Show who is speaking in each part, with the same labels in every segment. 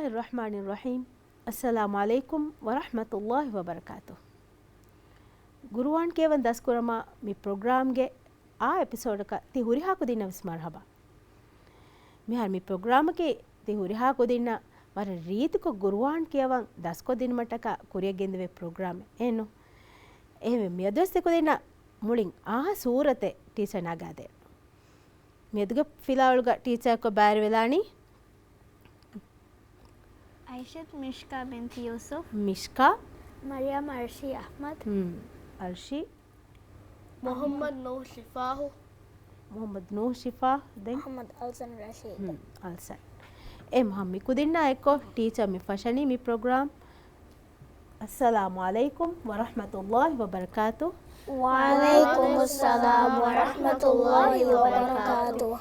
Speaker 1: Bismillahirrahmanirrahim. Assalamu alaikum wa rahmatullahi wa barakatuh. Guruwan Kiyavan Dhaskuramaa mi program ge a episode ka ti huriha ko dinna marhaba. Mi har mi program ke ti huriha ko dinna war reet ko Guruwan Kiyavan Dhasko din mataka kuriya gendwe program eno. Ehme mi adoste ko dinna mulin a surate teacher nagade. Mi aduga filawulga teacher ko bayar velani
Speaker 2: Aishat Mishka binti Yusuf.
Speaker 1: Mishka.
Speaker 2: Maryam Arshi Ahmad.
Speaker 1: Arshi.
Speaker 3: Muhammad Noor Shifahu.
Speaker 1: Muhammad Noor Shifa. Then
Speaker 2: Muhammad Alsan Rashid.
Speaker 1: Alsan. Hammi kudinna ekko teacher mi fashani mi program. Assalamu alaikum wa rahmatullahi wa barakatuh.
Speaker 2: Wa alaikum assalam wa rahmatullahi wa barakatuh.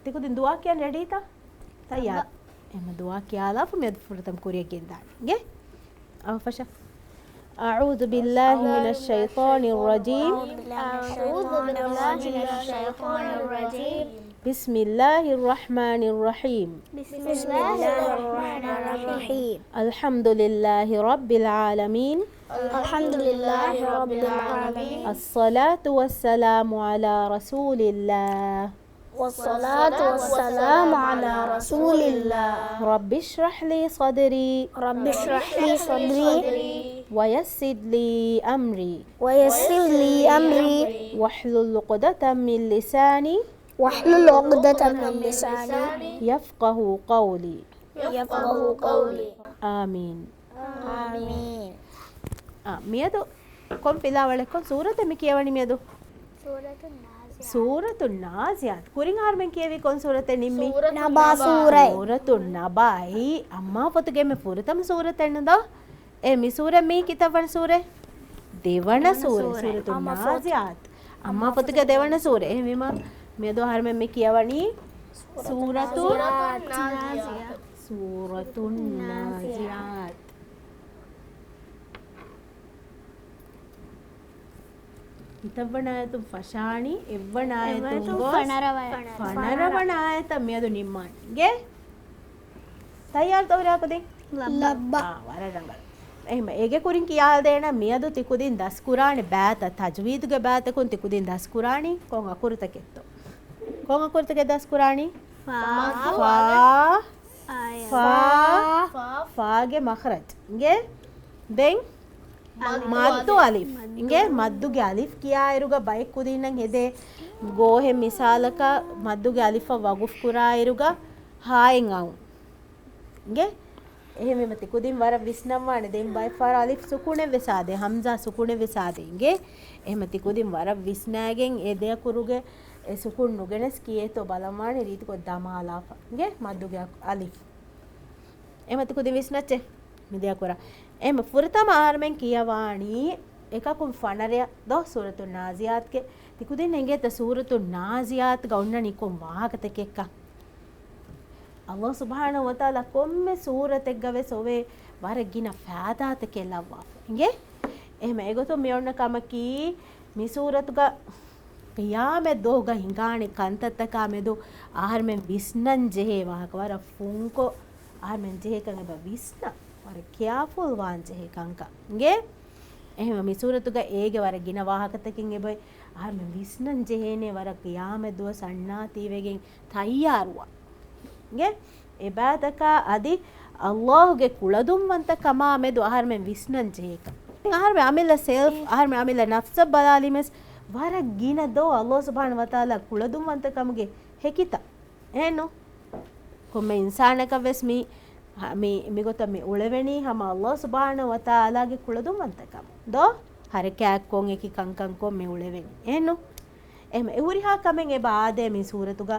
Speaker 1: Tikudin dua kiyan ready ta? Tayyar. دعاء كيالا فميد فرتم كوريا جدا جه فشا أعوذ بالله من الشيطان الرجيم بسم الله الرحمن الرحيم الحمد لله رب العالمين الصلاة والسلام على رسول الله
Speaker 2: والصلاة والسلام على رسول الله
Speaker 1: رب اشرح لي صدري ويسر لي أمري واحلل عقدة من لساني يفقه قولي آمين ميادو كم في الأول كم سورة مكيواني ميادو Suratun Naziat. Kuring harmen kiyavi kon surate nimmi?
Speaker 2: Naba surai.
Speaker 1: Suratun Nabai. Amma potuge me puratam surat ennada? Mi sura mi kitavan sura? Devana sura. Suratun Naziat. Amma potuge devana sura. Mima medo harmen me kiyavani? Suratun Naziat. Suratun Naziat. ಇತವಣಾಯತು ಫಶಾಣಿ ಎವ್ವಣಾಯತು ಫಣರವಣಾಯತ ಮೇದು ನಿಮ್ಮಗೆ ತಯಾರ್ ತವರೆ ಹಾಕದೆ
Speaker 2: ಲಬ್ಬ
Speaker 1: ವರರಂಗಳ එහෙම ඒගේ කුරින් කියාල් දෙන මියදු තිකුදින් දස්කුරාණි බෑත තජ්වීදුගේ බෑත කුන් තිකුදින් දස්කුරාණි කොන් අකුරුතකෙත්තෝ කොන් අකුරුතකේ දස්කුරාණි ෆාගේ මඛරජ් ගේ දෙන් ಮದ್ದು ಅಲಿಫ್ ಹಿಂಗೆ ಮದ್ದುಗೆ ಅಲಿಫ್ ಕಿಯಾಯಿರುಗ ಬೈಕ್ ಕುದಿನಂಗೆ ಹೆದೆ ಗೋಹೆ ಮಿಸಾಲಕ ಮದ್ದುಗೆ ಅಲಿಫ ವಗುಫ್ ಕುರಾಯಿರುಗ ಹಾಯಂ ಅವು ಹಿಂಗೆ එහෙම මෙති කුදින් වර විස්නම්වානේ දෙන් බයි ෆාර අලිෆ් සුකුනේ වෙසාදේ හම්සා සුකුනේ වෙසාදේ hinge එහෙම ති කුදින් වර විස්නාගෙන් ඒ දෙය කුරුගේ ඒ සුකුන් නුගෙනස් කීයතෝ බලමානේ රීති කො දමාලාෆ hinge මද්දුගේ අලිෆ් එහෙම ති කුදින් විස්නච්චේ මිදියා කරා එහෙම ෆුරතම ආර්මෙන් කියවාණි එකකුම් ෆනරය දො සූරතුන් නාසියාත් ගේ තිකුදින් එංගෙත සූරතුන් නාසියාත් ගොන්න නිකොම් වාහකතක එක්ක අල්ලාහ් සුබ්හානහු වතාලා කොම්මේ සූරතෙක් ගවේ සොවේ වරගින ෆාදාත කෙලවා ඉංගේ එහෙම ඒගොතෝ මෙොන්න කමකි මි සූරතුග qiyaame doga hingani kantаттaka medu ආර්මෙන් විස්නන් ජෙහෙ වාහක වර ෆුන්කො ආර්මෙන් ජෙහෙ කන බ විස්නා careful wanje he kanka nge ehma mi suratuga ege wara gina wahakatakin eboy ah me visnan jehene wara qiyame duwa sanna tiwegen tayyaruwa nge ebadaka adi allah ge kuladum wanta kama medu ahar me visnan jeheka ahar me amila self ahar me amila nafs balalimes wara gina do allah subhanahu wa taala kuladum wanta kamuge hekita eno komme insanaka vesmi මිගොත මේ උළවෙනි හැම අල්ලාහ් සුබ්හානහු වතාලාගේ කුලදුම් වන්තකම දෝ හරකයක් කොන් එකි කංකං කොන් මේ උළවෙනි එනු එහෙම එහුරිහා කමෙන් ඒ බාදේ මේ සූරතුග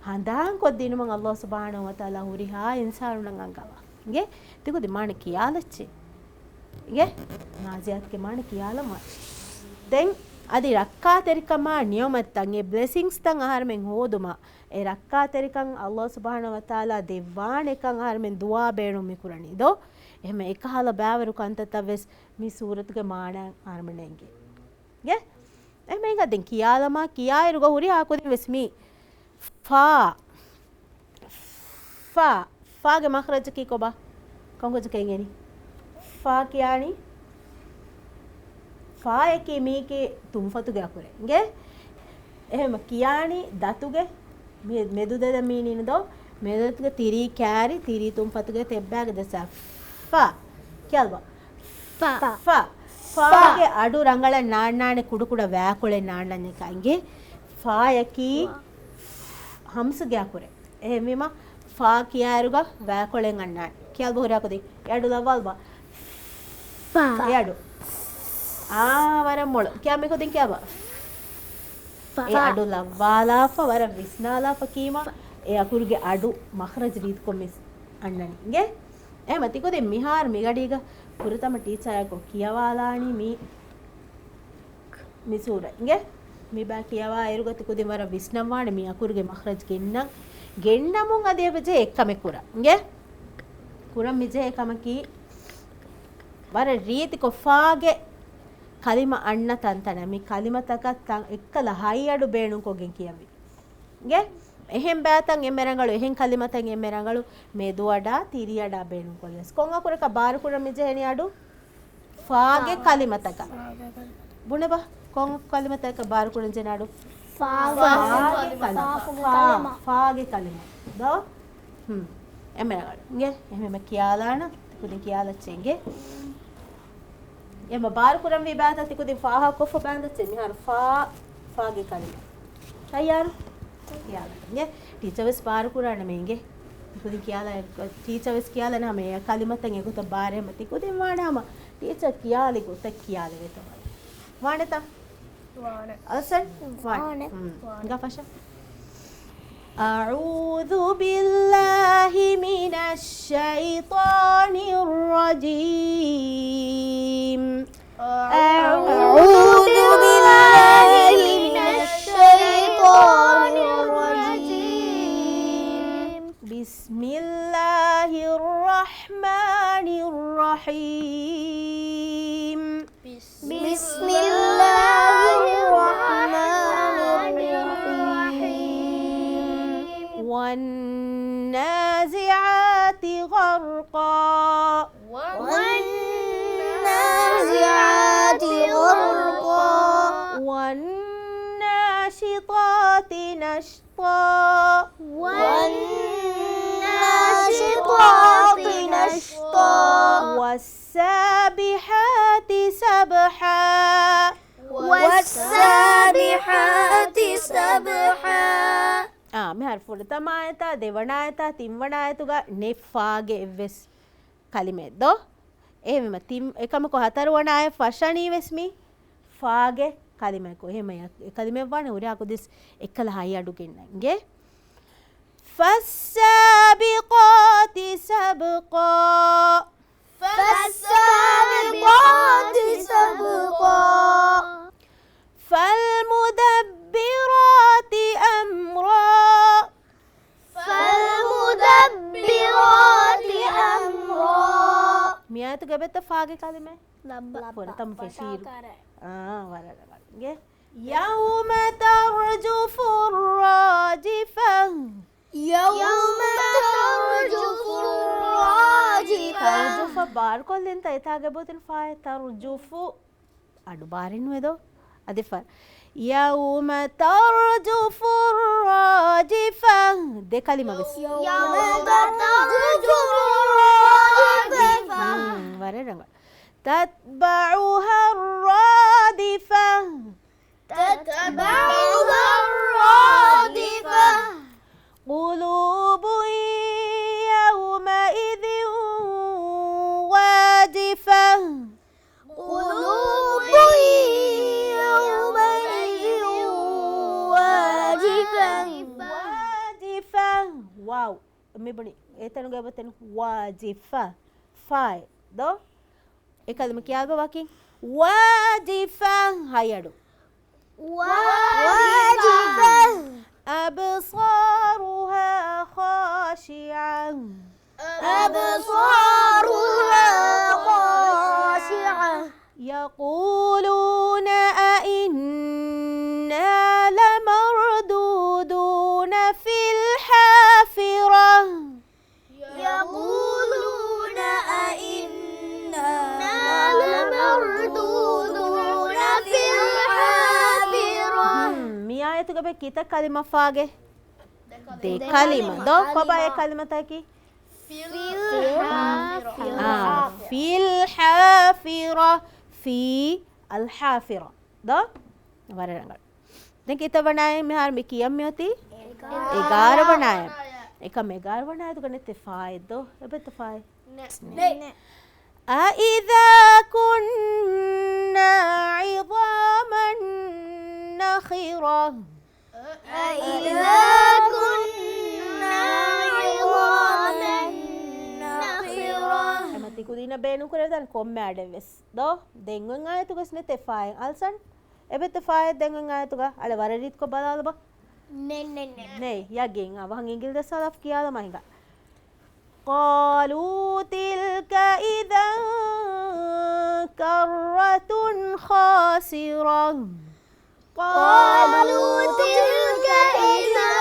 Speaker 1: හඳාන් කොද්දිනු මං අල්ලාහ් සුබ්හානහු වතාලා හුරිහා ඉන්සානු නං අංගවා ගේ තිකුදි මාන කියාලච්චේ ගේ නාසියත් ගේ මාන කියාලම දැන් අදි රක්කා තෙරිකම නියමත්තන් ඒ බ්ලෙසිංස් තන් ආහාරෙන් හොදුමා ඒ රක්කා තෙරිකන් අල්ලාහ් සුබ්හානහු වතාලා දෙවාන එකන් ආහාරෙන් දුවා බේණු මිකුරණි දෝ එහෙම එකහල බෑවරු කන්තතවස් මේ සූරතුගේ මාන ආරමණෙන්ගේ ගේ එහෙම එක දැන් කියාලම කියායිරුග හුරි ආකුදින් වෙස්මි ෆා فاගේ مخرج කි කොබා කොංගොජ කෙංගෙනි ෆා කියානි ෆා එකේ මේකේ තුම්ෆතුගේ අකුරේ ගේ එහෙම කියානි දතුගේ මෙදු දෙද මීනිනදෝ මෙදතුගේ තිරි කෑරි තිරි තුම්ෆතුගේ තෙබ්බාගේ දස ෆා කියල්වා ෆා ෆාගේ අඩු ರಂಗಳ නාන්නානේ කුඩු කුඩ වෑකුලේ නාන්නන්නේ කංගේ ෆා යකි හම්සගේ අකුරේ එහෙමම ෆා කියාරුග වෑකුලෙන් අන්නාන කියල්වා හොරයකදී යඩු ලවල්වා ෆා යඩු වර මොළ කියා මේක දෙන් කියවා ඒ අඩු ලව්වාලාප වර විස්නාලාප කීම ඒ අකුරුගේ අඩු මහරජ රීත් කොමිස් අන්නනි ගේ එහෙම තිකොදේ මිහාර මිගඩීග පුරතම ටීචර් යකෝ කියවාලානි මි සූර ගේ මි බා කියවා අයරුගත කොදේ වර විස්නවානේ මි අකුරුගේ මහරජ ගෙන්නමුන් අදේ වෙජේ එක්කම කුර ගේ කුරම් මිජේ එකම කී වර රීති කොෆාගේ කලිම අන්න තන්තන මේ කලිමතක එක්කල හයි අඩු බේණු කොගෙන් කියවි ගේ එහෙන් බෑතන් එමෙරංගලු එහෙන් කලිමතන් එමෙරංගලු මේ දුවඩා තිරියඩා බේණු කොල්ලස් කොංග කුරක බාර කුර මිජේනි අඩු ෆාගේ කලිමතක බුනේ බා කොංග කලිමතක බාර කුරන් ජෙන අඩු ෆාගේ කලිම දෝ එමෙරංගලු ගේ එහෙම කියාලාන කුදින් කියාලා චෙන්ගේ එම බාර කුරම් වි බෑත තිකුදින් ෆාහ කොෆ බෑන්දත් මිහාර ෆාගේ කලිම තයාර කියාලා නේ ටීචර්ස් බාර කුරාන මේගේ තිකුදින් කියාලා ටීචර්ස් කියාලා නම මේ කලිමතෙන් එකුත බාරෙම තිකුදින් වානාම ටීචර් කියාලි කුත කියාලි වෙත වානත වාන අසන් වාන ගෆෂ أعوذ بالله من الشيطان الرجيم
Speaker 2: أعوذ بالله من الشيطان الرجيم
Speaker 1: بسم الله الرحمن الرحيم
Speaker 2: بسم الله الرحمن الرحيم
Speaker 1: والنازعات غرقا
Speaker 2: والنازعات غرقا
Speaker 1: والناشطات نشطا
Speaker 2: والناشطات نشطا
Speaker 1: والسابحات سبحا
Speaker 2: والسابحات سبحا
Speaker 1: මෙහර ෆුරතමායත දෙවනායත තිම්වනායතුග නෙෆාගේ එවස් කලිමෙද්දෝ එහෙමම තිම් එකම කොහතර වනාය ෆෂණී වෙස්මි ෆාගේ කලිමකෝ එහෙම කලිමෙ වනේ උරා කුදිස් එකල හයි අඩු ගෙන්නන්ගේ ෆස්සාබිකාති සබ්කා
Speaker 2: فالسابقات سبقا
Speaker 1: فالمدبرات أمرا
Speaker 2: فالمدبرات أمرا
Speaker 1: ميات قبت فاقي كلمة
Speaker 2: لبا
Speaker 1: ورتم فشير ولا يوم ترجف الراجفة
Speaker 2: يوم ترجف الراجفة
Speaker 1: ترجف بار كل انت يتاقبوت الفاي ترجف أدو بارين ويدو أدفر يوم ترجف الراجفة دي كلمة بس
Speaker 2: يوم ترجف الراجفة
Speaker 1: ورا تتبعها الرادفة
Speaker 2: تتبعها الرادفة
Speaker 1: قلوب يومئذ واجفة
Speaker 2: قلوب يومئذ واجفة
Speaker 1: واو مبني ايتنو غبتن واجفة فاي دو එකදම කියාග වකින් واجفة هيادو
Speaker 2: واجفة
Speaker 1: أبصارها خاشعة
Speaker 2: أبصارها خاشعة
Speaker 1: يقولون أئنا لمردودون في الحافرة be kita kalima faage de kalima do koba e kalima taki fil hafira fi al hafira do wararangal den kita banaye mehar me kiyam me hoti 11 banaye ekam 11 banaye to gane tefai do ebe tefai
Speaker 3: ne
Speaker 1: أإذا كنا عظاما نخرة
Speaker 2: أإذا كنا عظاما نخرة
Speaker 1: mati kudina benu kore dan komme adeves do dengen ayatu gasne tefai alsan ebe tefai dengen ayatu ga ale wararit ko balala ba ne ya gen awan ingil da salaf kiyala mahinga قالوا تلك إذا كرة خاسرة
Speaker 2: قالوا تلك إذا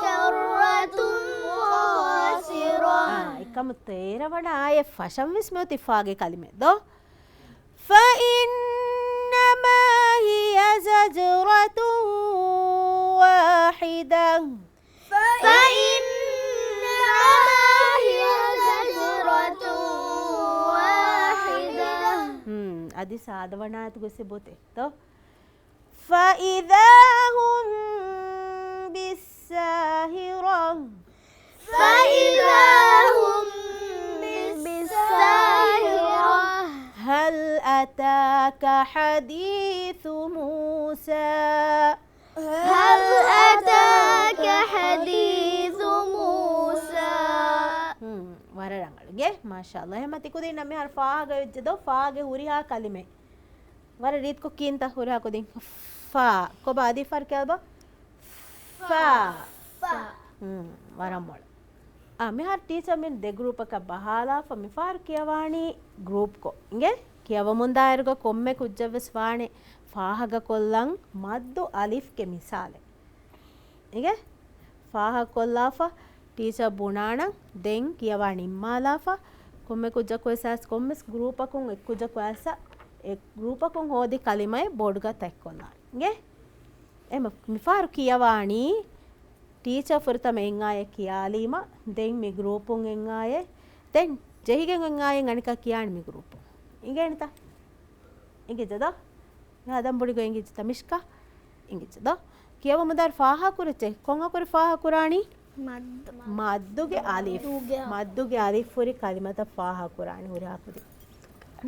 Speaker 2: كرة خاسرة
Speaker 1: එකම තේරවන ආයේ ෆෂම් විස්මෝ තිෆාගේ කලිමේ දෝ فإنما هي زجرة واحدة adi sadavanaatu gose bote to فإذا هم بالساهرة هل أتاك حديث موسى wararangaluge mashallah hemati kudin name har faaga vejdo faage huriha kalime wara rit ko kinta huriha kudin fa ko badi far kya ba fa waramol me har teacher men de group ka bahala fa me far kiyawani group ko inge kiyawamunda ergo komme kujjavs waane faahaga kollan maddu alif ke misale inge faaha kollafa teacher bunana den kiyawani immalafa komme kujja ko esas kommes group akun ekkujja ko asa ek group akun hodi kalimai board ga tekkolla nge em mifar kiyawani teacher furta mengaye kiyalima den mi group un engaye den jehigen engaye anika kiyani mi group inge enita inge jada yadam bodi go inge tamishka inge jada kiyawamudar faha kurche konga kur faha kurani madduge alif furi kalimata faha qur'ani huri hakudi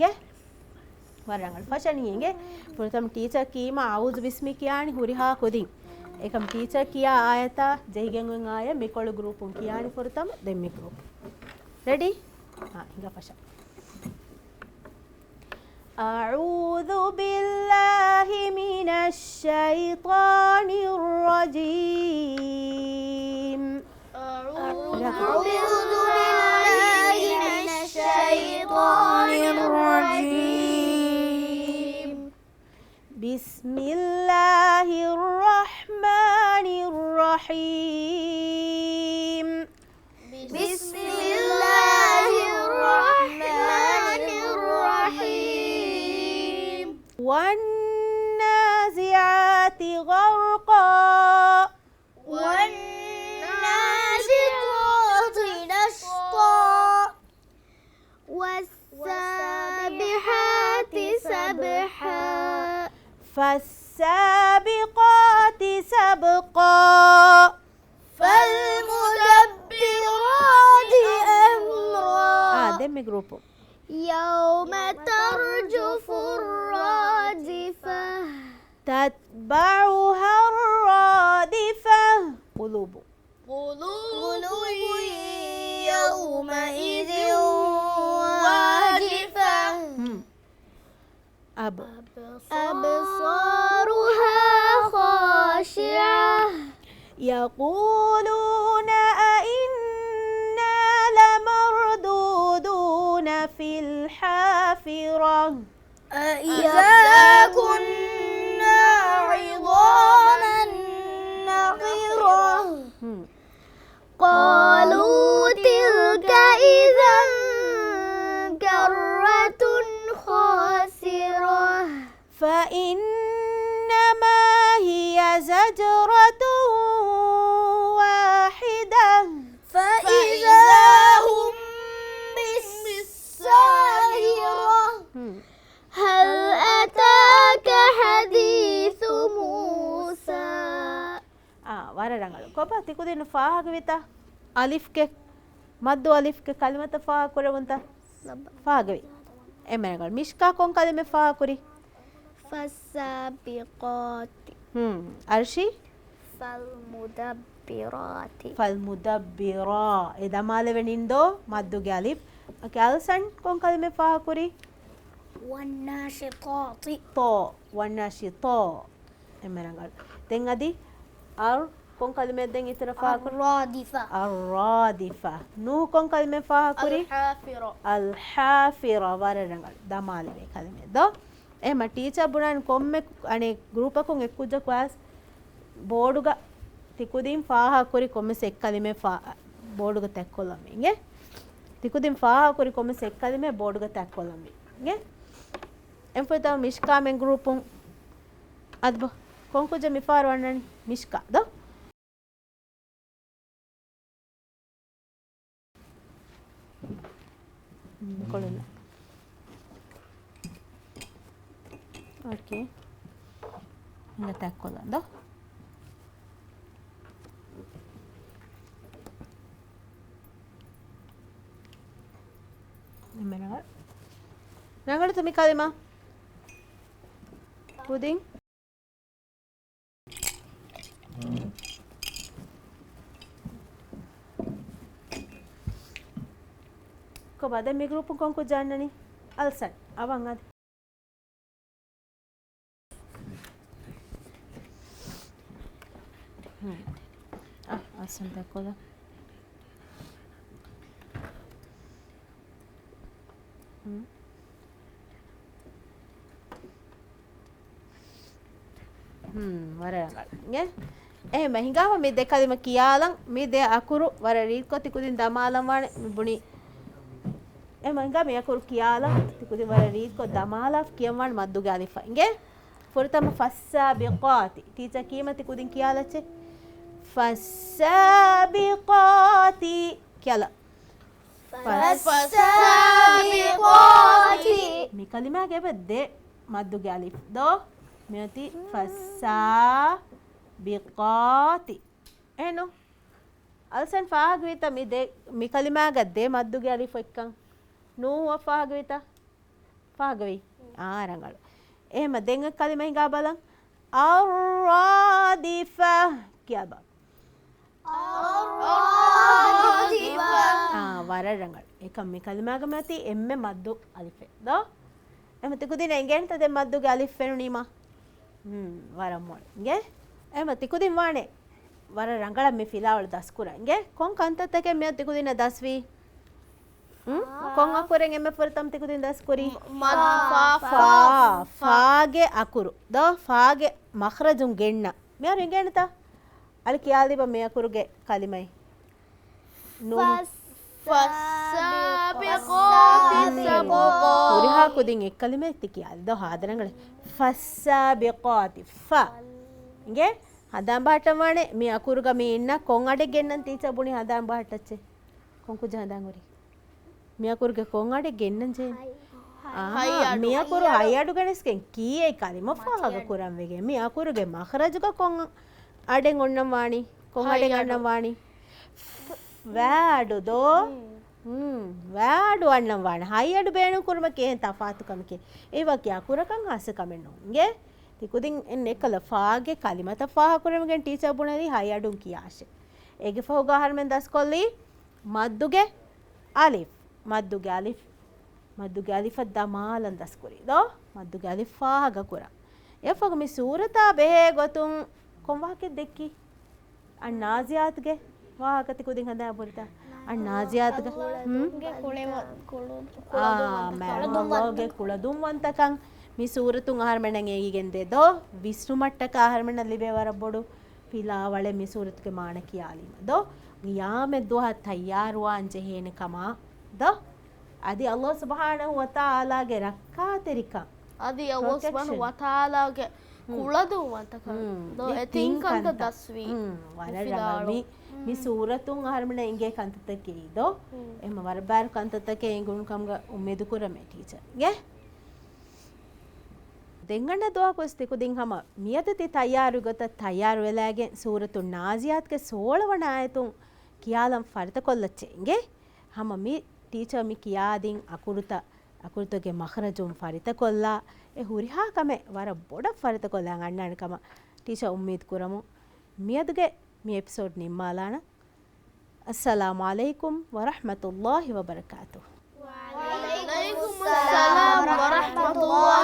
Speaker 1: ge warangal fashaniyenge pratham teacher kima a'udhu bismi kiyani huri hakudi ekam teacher kiya ayata jehigen aya mikolu group un kiyani pratham den mi group ready hinga fasha أعوذ بالله من الشيطان الرجيم
Speaker 2: أعوذ بالله من الشيطان الرجيم
Speaker 1: بسم الله الرحمن الرحيم
Speaker 2: بسم الله الرحمن الرحيم
Speaker 1: والنازعات غرقا
Speaker 2: والناشطات نشطا والسابحات سبحا
Speaker 1: فالسابقات سبقا
Speaker 2: فالمدبرات أمرا
Speaker 1: دمي جروبو
Speaker 2: يوم ترجف الراجفة
Speaker 1: تتبعها الرادفة قلوب
Speaker 2: يومئذ واجفة أبصارها خاشعة
Speaker 1: يقولون أئنا لمردودون في الحافرة
Speaker 2: أإذا كنا عظاما نخرة قالوا تلك إذا كرة خاسرة
Speaker 1: فإنما هي කොපා තිකුදින ෆාහග විත අලිෆ් ගේ මද්දු අලිෆ් ගේ කලිමත ෆා කරවන්ත ෆාගවි එමනගල් මිෂ්කා කොන් කලිමේ ෆා කුරි
Speaker 2: فالسابقات
Speaker 1: අර්ෂි
Speaker 2: فالمدبرات
Speaker 1: فالمدبرا إذا ما لبنيندو مادو ألف كالسن كون كلمة فاكوري
Speaker 2: والناشطات
Speaker 1: تو والناشطا إمرانغال تنغدي أر كون كلمة دين إتر فاكور
Speaker 2: الرادفة
Speaker 1: الرادفة نو كون كلمة فاكوري
Speaker 3: الحافرة
Speaker 1: الحافرة واررانغال دمال به كلمة دو إما teacher බුණන් කොම්මෙ අනේ group එකකුන් එක්කුජ class board ga තිකුදින් ෆාහා කුරි කොමස් එක් කලිමේ බෝඩුග තැක්කොල්ලම්ගේ තිකුදින් ෆාහා කුරි කොමස් එක් කලිමේ බෝඩුග තැක්කොල්ලම්ගේ එම්පොතව මිෂ්කා මෙන් ගෲපුන් අද්බ කොන්කුජ මිෆාර වන්නනි මිෂ්කා ද කොළන ඕකේ ඉන්න තැක්කොල්ලන් ද Nangal tumi kalima pudding ko bada me group kon ko jannani alsan awan ad alsan takola වරංගල් ගේ එහෙම හිඟාව මේ දෙකලිම කියාලන් මේ දෙ අකුරු වර රීඩ් කො තිකුදින් දමාලන් වණ බුණි එහෙම හිඟා මේ අකුරු කියාලන් තිකුදින් වර රීඩ් කො දමාලා කියවන් මද්දුගේ අලිෆ ගේ ෆොරතම ෆස්සාබිකාති ටීචර් කීම තිකුදින් කියාලච්ච ෆස්සාබිකාති කියලා
Speaker 2: فالسابقات
Speaker 1: මේ කලිමා ගෙබ දෙ මද්දුගේ අලිෆ දෝ මෙති ෆස්සාබිකාති එනෝ අල්සන් ෆාහගවිත මේ කලිමා ගද්දේ මද්දුගේ අලිෆ එක්කන් නූව ෆාහගවිත ෆාහගවි ආරංගල එහෙම දෙංග කලිමා හිඟා බලන් අරාදිෆා කියා බා වරරංගල් එක මේ කලිමාග මැති එම්මෙ මද්දු අලිෆේ දෝ එහෙම තිකුදින එංගෙන් තද මද්දුගේ අලිෆ් වෙනුනීමා වරම්මොල් ගේ එහෙම තිකුදින් වානේ වරරංගල මේ ෆිලාවල දස්කුරා ගේ කොන් කන්තතක මේ තිකුදින දස්වි කොන් අකුරෙන් එම්මෙ ෆර්තම් තිකුදින දස්කුරි ෆාගේ අකුරු දෝ ෆාගේ මඛරජුන් ගෙන්න මේ රින්ගෙන්නතා අල කියාලි බ මේ අකුරුගේ කලිමයි උරිහා කුදින් එක් කලිමේ එක්ති කියාලි ද හාදරංගල ෆස්සාබිකාති ෆා ඉගේ හදාම් බහටම වනේ මේ අකුරුග මේ ඉන්න කොන් අඩේ ගෙන්නන් තීච බුණි හදාම් බහටච්චේ කොන් කුජ හදාම් උරි මේ අකුරුගේ කොන් අඩේ ගෙන්නන් ජේ මේ අකුරු හයි අඩු ගණස්කෙන් කීයේ කලිම ෆාග කුරම් වෙගේ මේ අකුරුගේ මඛරජුක කොන් අඩෙන් ඔන්නම් වාණි කොන් අඩෙන් ගන්නම් වාණි වෑඩු දෝ වෑඩු අන්නම් වාණ හයි අඩු බේණු කුරුම කේන් තෆාතුකම කේ ඒ වගේ අකුරකන් හස කමෙන්නු ගේ තිකුදින් එන්නේ කල ෆාගේ කලිමත ෆාහ කුරමගෙන් ටීචර් බුණලි හයි අඩුන් කියාෂේ ඒගේ ෆහ උදාහරණෙන් දස් කොල්ලි මද්දුගේ අලිෆ් මද්දුගේ අලිෆ දමාලන් දස් කුරි දෝ මද්දුගේ අලිෆ් ෆාහග කුරා එෆග මේ සූරතා බේ ගොතුන් කොම්වාකෙ දෙක්කි අන්නාසියාත්ගේ වාහකති කුදින් හදා බොරිතා අන්නාසියාත්ගේ කුලදුම්ගේ කුලදුම්වන්තකන් මේ සූරතුන් ආහාරමණන් ඒගිගෙන් දෙදෝ විස්රු මට්ටක ආහාරමණ ලිබේ වර බොඩු පිලාවල මේ සූරතුගේ මාන කියාලිම දෝ යාමෙ දුහ තයාරුවා අංජහේන කමා දෝ අදි අල්ලාහ් සුබ්හානහු වතාලාගේ රක්කා තෙරිකා
Speaker 3: අදි අල්ලාහ් සුබ්හානහු වතාලාගේ කුලදුවන්තක දෝ එතින් කන්ත දස්වි
Speaker 1: වරරගමි මේ සූරතුන් ආහාරමණ එංගේ කන්තතකේ දෝ එම වර බාර කන්තතකේ එංගුන් කම්ග උම්මෙදු කුරමේ ටීචර් ගේ දෙංගන්න දුවා කොස්තිකු දින් හම මියදති තයාරු ගත තයාරු වෙලාගෙන් සූරතු නාසියාත්ගේ 16 වන ආයතුන් කියාලම් ෆරිත කොල්ලච්චෙන්ගේ හම මි ටීචර් මි කියාදින් අකුරුතගේ මහරජුම් ෆරිත කොල්ලා ඒ හුරිහා කමේ වර බොඩ ෆරිත කොල්ලා අන්නන කම ටීචර් උම්මීද් කරමු මියදගේ මේ එපිසෝඩ් නිම්මාලාන අස්සලාමු අලයිකුම් වරහ්මතුල්ලාහි වබරකාතුහ්
Speaker 3: Waalaikumsalam warahmatullahi